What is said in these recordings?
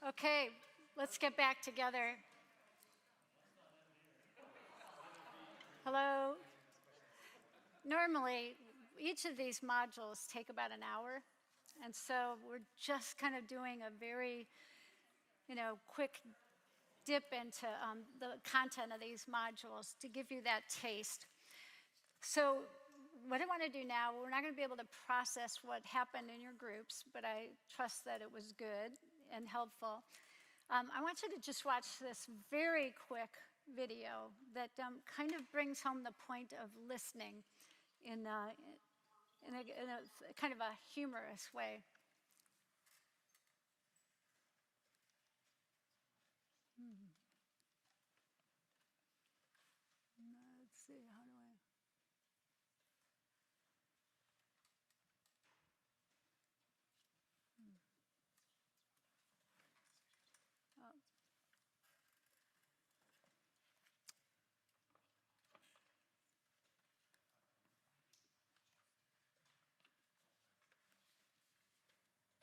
Okay, let's get back together. Hello. Normally, each of these modules take about an hour. And so we're just kind of doing a very, quick dip into the content of these modules to give you that taste. So what I want to do now, we're not going to be able to process what happened in your groups, but I trust that it was good and helpful. I want you to just watch this very quick video that kind of brings home the point of listening in a kind of a humorous way. Let's see, how do I? Oh.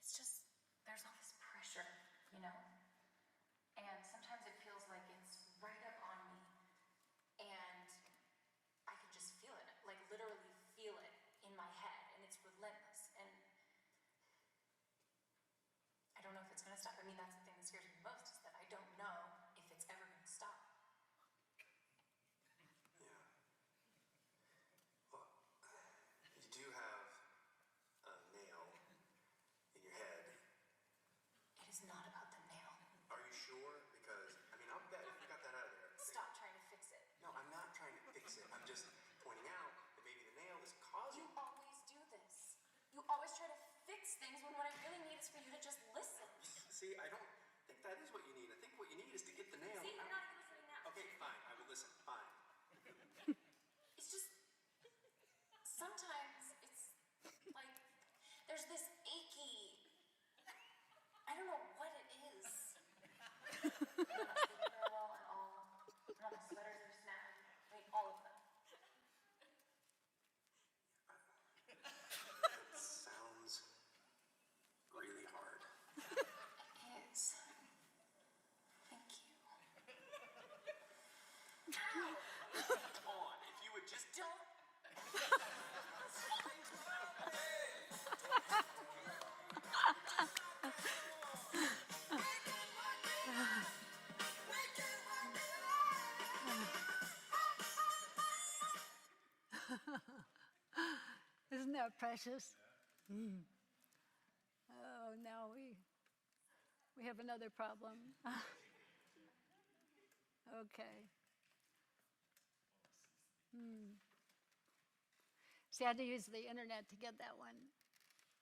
It's just, there's all this pressure, and sometimes it feels like it's right up on me, and I can just feel it, like literally feel it in my head, and it's relentless, and I don't know if it's going to stop. I mean, that's the thing that scares me most, is that I don't know if it's ever going to stop. Yeah. Well, you do have a nail in your head. It is not about the nail. Are you sure? Because, I'll bet if you got that out of there. Stop trying to fix it. No, I'm not trying to fix it. I'm just pointing out that maybe the nail is causing... You always do this. You always try to fix things when what I really need is for you to just listen. See, I don't think that is what you need. I think what you need is to get the nail... See, you're not even listening now. Okay, fine. I will listen. Fine. It's just... Sometimes it's like there's this achy... I don't know what it is. I'm not sleeping very well at all. All my sweaters are snapping. All of them. It sounds really hard. It is. Thank you. Ow! Come on, if you would just... Don't. Isn't that precious? Oh, now we have another problem. Okay. See, I had to use the internet to get that one.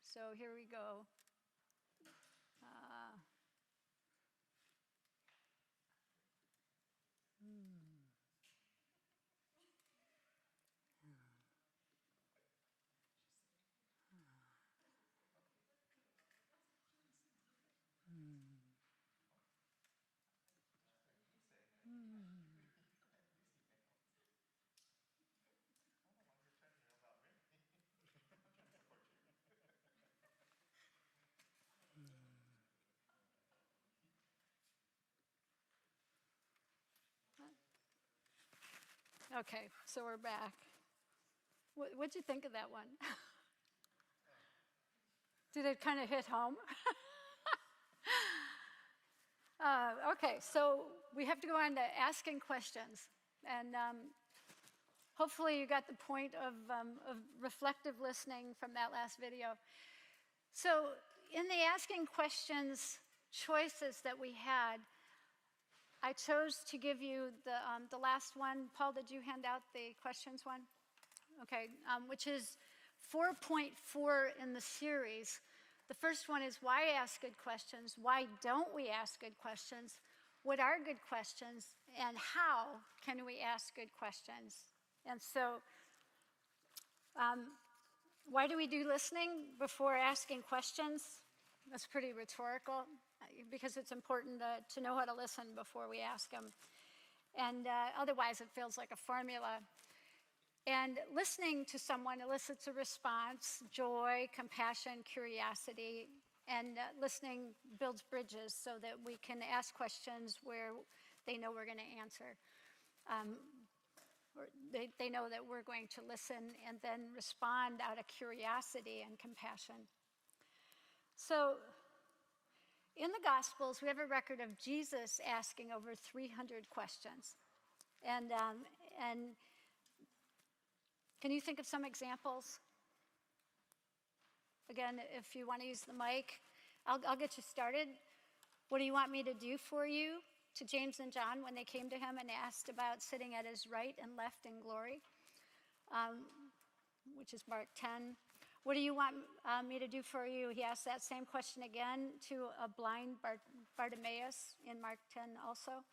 So here we go. Okay, so we're back. What'd you think of that one? Did it kind of hit home? Okay, so we have to go on to asking questions. And hopefully you got the point of reflective listening from that last video. So in the asking questions choices that we had, I chose to give you the last one. Paul, did you hand out the questions one? Okay, which is 4.4 in the series. The first one is, why ask good questions? Why don't we ask good questions? What are good questions? And how can we ask good questions? And so, why do we do listening before asking questions? That's pretty rhetorical, because it's important to know how to listen before we ask them. And otherwise, it feels like a formula. And listening to someone elicits a response: joy, compassion, curiosity, And listening builds bridges so that we can ask questions where they know we're going to answer. Or they know that we're going to listen and then respond out of curiosity and compassion. So in the Gospels, we have a record of Jesus asking over 300 questions. And can you think of some examples? Again, if you want to use the mic, I'll get you started. What do you want me to do for you? To James and John when they came to him and asked about sitting at his right and left in glory, which is Mark 10. What do you want me to do for you? He asked that same question again to a blind Bartimaeus in Mark 10 also.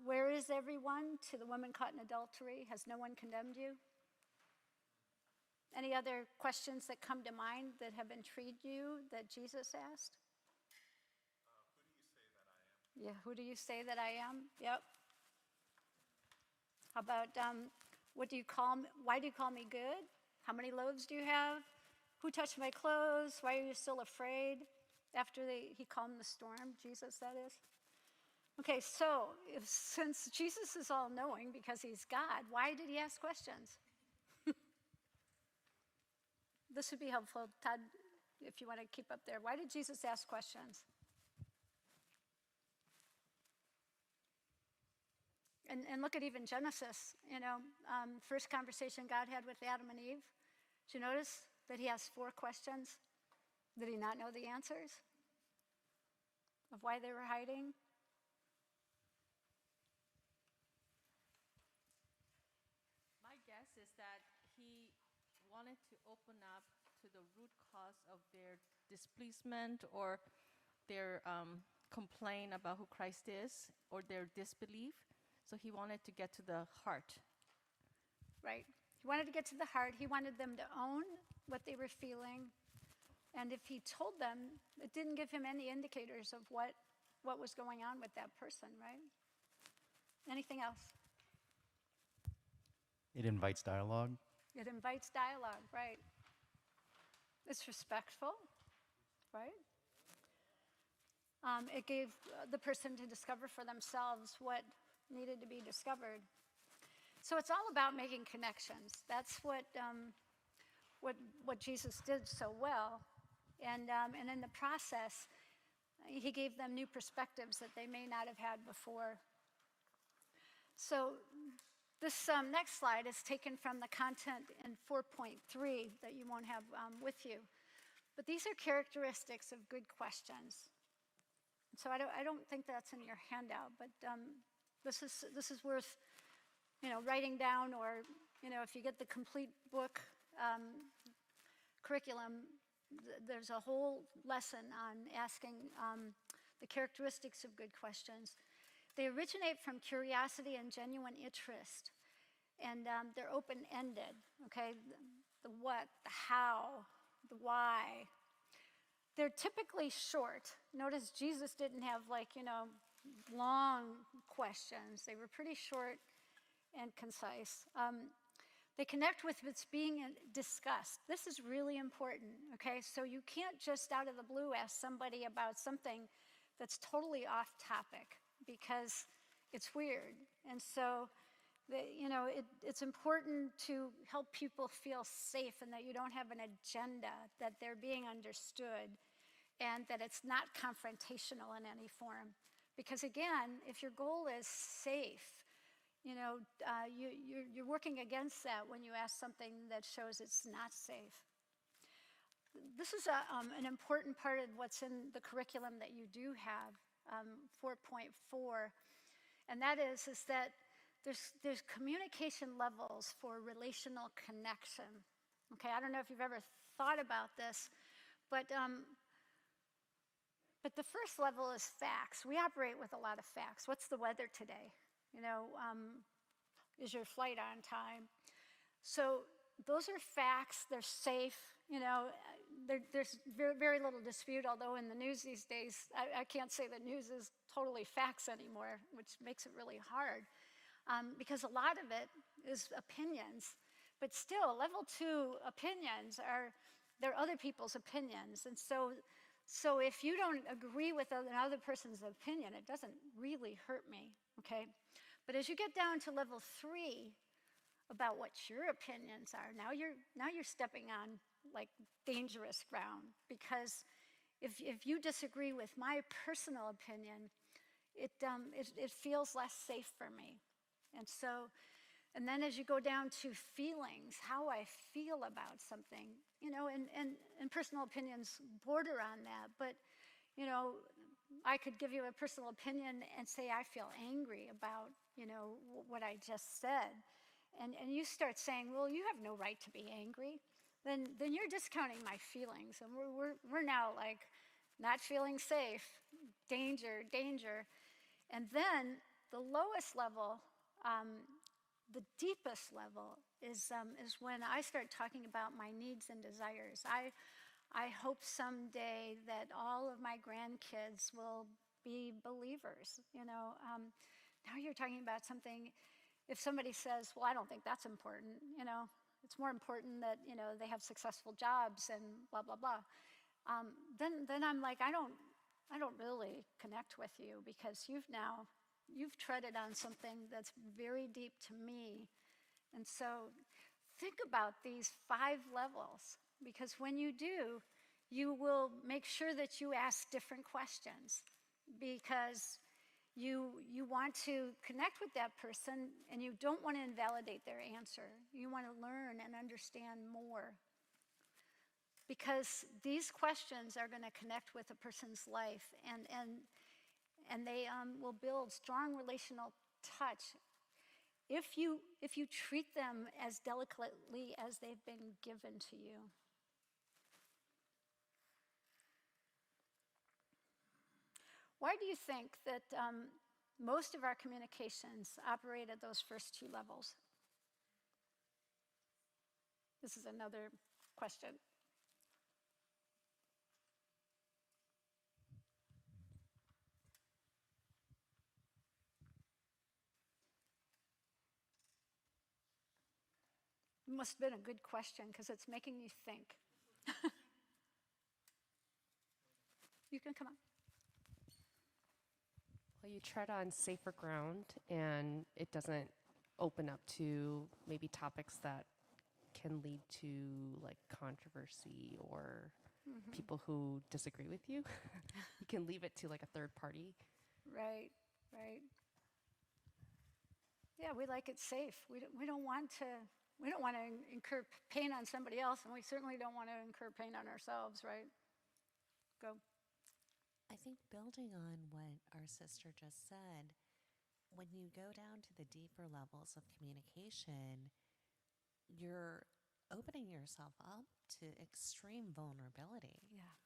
Where is everyone? To the woman caught in adultery. Has no one condemned you? Any other questions that come to mind that have intrigued you that Jesus asked? Yeah, who do you say that I am? Yep. How about, what do you call me? Why do you call me good? How many loaves do you have? Who touched my clothes? Why are you still afraid? After he calmed the storm, Jesus, that is. Okay, so since Jesus is all-knowing because he's God, why did he ask questions? This would be helpful, Todd, if you want to keep up there. Why did Jesus ask questions? And look at even Genesis, first conversation God had with Adam and Eve. Did you notice that he asked 4 questions? Did he not know the answers of why they were hiding? My guess is that he wanted to open up to the root cause of their displeasement or their complaint about who Christ is or their disbelief. So he wanted to get to the heart. Right. He wanted to get to the heart. He wanted them to own what they were feeling. And if he told them, it didn't give him any indicators of what was going on with that person, right? Anything else? It invites dialogue. It invites dialogue, right? It's respectful, right? It gave the person to discover for themselves what needed to be discovered. So it's all about making connections. That's what Jesus did so well. And in the process, he gave them new perspectives that they may not have had before. So this next slide is taken from the content in 4.3 that you won't have with you. But these are characteristics of good questions. So I don't think that's in your handout, but this is worth writing down, or if you get the complete book curriculum, there's a whole lesson on asking the characteristics of good questions. They originate from curiosity and genuine interest, and they're open-ended, okay? The what, the how, the why. They're typically short. Notice Jesus didn't have long questions. They were pretty short and concise. They connect with what's being discussed. This is really important, okay? So you can't just out of the blue ask somebody about something that's totally off topic because it's weird. And so, it's important to help people feel safe and that you don't have an agenda, that they're being understood, and that it's not confrontational in any form. Because again, if your goal is safe, you're working against that when you ask something that shows it's not safe. This is an important part of what's in the curriculum that you do have, 4.4, and that is that there's communication levels for relational connection. Okay, I don't know if you've ever thought about this, but the first level is facts. We operate with a lot of facts. What's the weather today? Is your flight on time? So those are facts. They're safe. There's very, very little dispute, although in the news these days, I can't say that news is totally facts anymore, which makes it really hard, because a lot of it is opinions. But still, level 2 opinions they're other people's opinions. And so So if you don't agree with another person's opinion, it doesn't really hurt me, okay? But as you get down to level 3, about what your opinions are, now you're stepping on like dangerous ground, because if you disagree with my personal opinion, it feels less safe for me. And then as you go down to feelings, how I feel about something, and personal opinions border on that, but I could give you a personal opinion and say I feel angry about what I just said, and you start saying, well, you have no right to be angry, then you're discounting my feelings, and we're now like not feeling safe, danger, danger. And then the lowest level, the deepest level is when I start talking about my needs and desires. I hope someday that all of my grandkids will be believers. Now you're talking about something. If somebody says, well, I don't think that's important, it's more important that, they have successful jobs and blah, blah, blah. Then I'm like, I don't really connect with you, because you've treaded on something that's very deep to me. And so think about these 5 levels, because when you do, you will make sure that you ask different questions, because you want to connect with that person, and you don't want to invalidate their answer. You want to learn and understand more, because these questions are going to connect with a person's life, and they will build strong relational touch if you treat them as delicately as they've been given to you. Why do you think that most of our communications operate at those first 2 levels? This is another question. It must have been a good question, because it's making me think. You can come on. Well, you tread on safer ground, and it doesn't open up to maybe topics that can lead to like controversy or people who disagree with you. You can leave it to like a third party. Right. Yeah, we like it safe. We don't want to incur pain on somebody else, and we certainly don't want to incur pain on ourselves, right? Go. I think building on what our sister just said, when you go down to the deeper levels of communication, you're opening yourself up to extreme vulnerability. Yeah.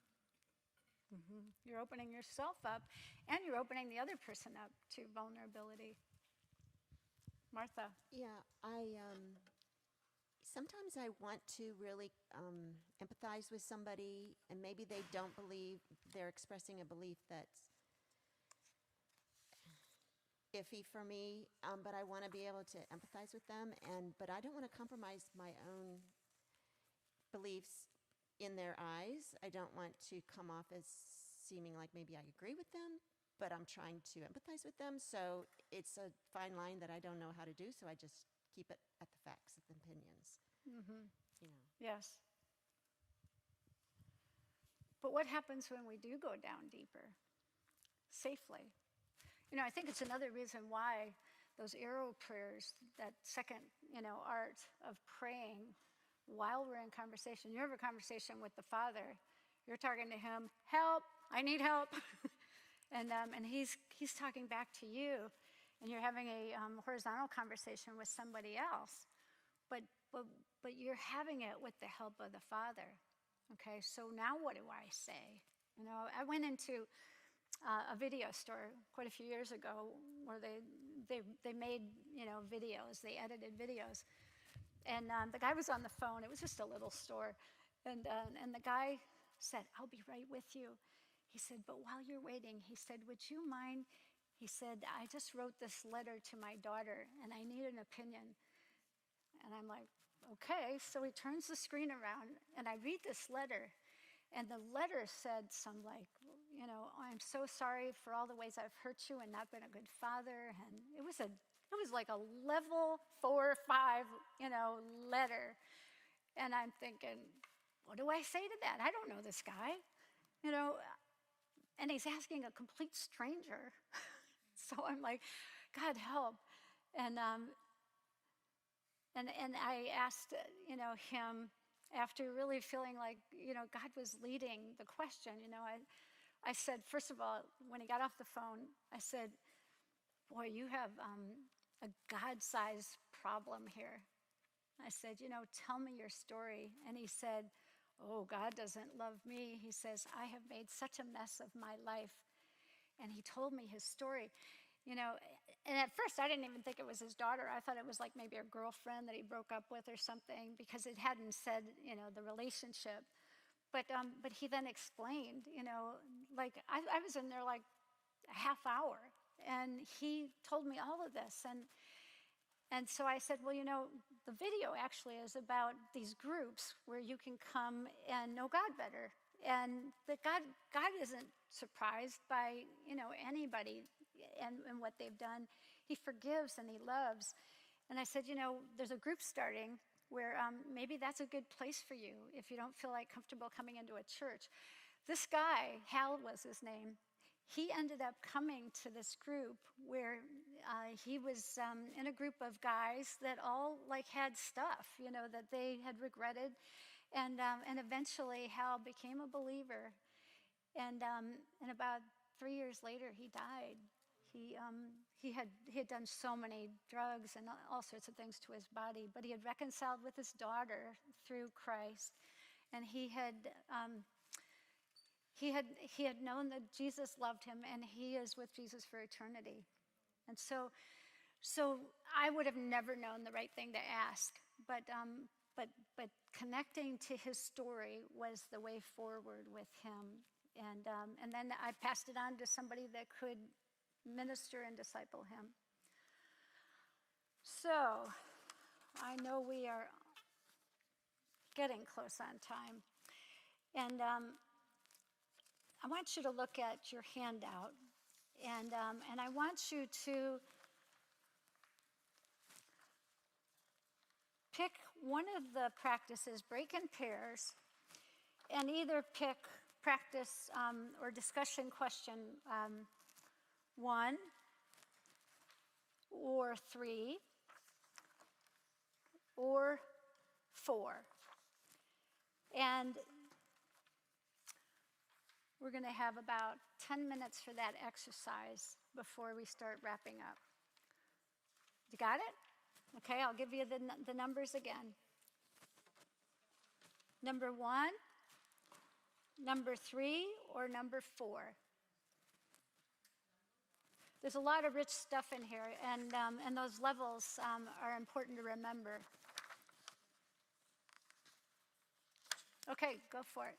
You're opening yourself up, and you're opening the other person up to vulnerability. Martha. Yeah, sometimes I want to really empathize with somebody, and maybe they don't believe, they're expressing a belief that's iffy for me, but I want to be able to empathize with them, but I don't want to compromise my own beliefs in their eyes. I don't want to come off as seeming like maybe I agree with them, but I'm trying to empathize with them. So it's a fine line that I don't know how to do, so I just keep it at the facts, at the opinions. Yes. But what happens when we do go down deeper, safely? I think it's another reason why those arrow prayers, that second, art of praying while we're in conversation. You have a conversation with the Father. You're talking to him, help, I need help. and he's talking back to you, and you're having a horizontal conversation with somebody else. But you're having it with the help of the Father. Okay, so now what do I say? I went into a video store quite a few years ago where they made videos, they edited videos, and the guy was on the phone. It was just a little store, and the guy said, "I'll be right with you." He said, "But while you're waiting," he said, "would you mind?" He said, "I just wrote this letter to my daughter, and I need an opinion." And I'm like, okay. So he turns the screen around, and I read this letter. And the letter said some like, you know, I'm so sorry for all the ways I've hurt you and not been a good father. And it was like a level 4 or 5, you know, letter. And I'm thinking, what do I say to that? I don't know this guy, you know, and he's asking a complete stranger. So I'm like, God help. And I asked, you know, him, after really feeling like, you know, God was leading the question, you know, I said, first of all, when he got off the phone, I said, boy, you have a God-sized problem here. I said, you know, tell me your story. And he said, oh, God doesn't love me. He says, I have made such a mess of my life. And he told me his story. You know, and at first I didn't even think it was his daughter. I thought it was like maybe a girlfriend that he broke up with or something, because it hadn't said, you know, the relationship. But he then explained, you know, like I was in there like a half hour, and he told me all of this. And so I said, well, you know, the video actually is about these groups where you can come and know God better. And that God isn't surprised by, you know, anybody and what they've done. He forgives and he loves. And I said, you know, there's a group starting where maybe that's a good place for you if you don't feel like comfortable coming into a church. This guy, Hal was his name, he ended up coming to this group where he was in a group of guys that all like had stuff, you know, that they had regretted. And eventually Hal became a believer. And about 3 years later, he died. He had done so many drugs and all sorts of things to his body, but he had reconciled with his daughter through Christ, and he had known that Jesus loved him, and he is with Jesus for eternity. And so I would have never known the right thing to ask, but connecting to his story was the way forward with him. And then I passed it on to somebody that could minister and disciple him. So I know we are getting close on time. And I want you to look at your handout. And I want you to pick one of the practices, break in pairs, and either pick practice or discussion question 1 or 3 or 4. And we're going to have about 10 minutes for that exercise before we start wrapping up. You got it? Okay, I'll give you the numbers again. Number 1, number 3, or number 4. There's a lot of rich stuff in here, and those levels are important to remember. Okay, go for it.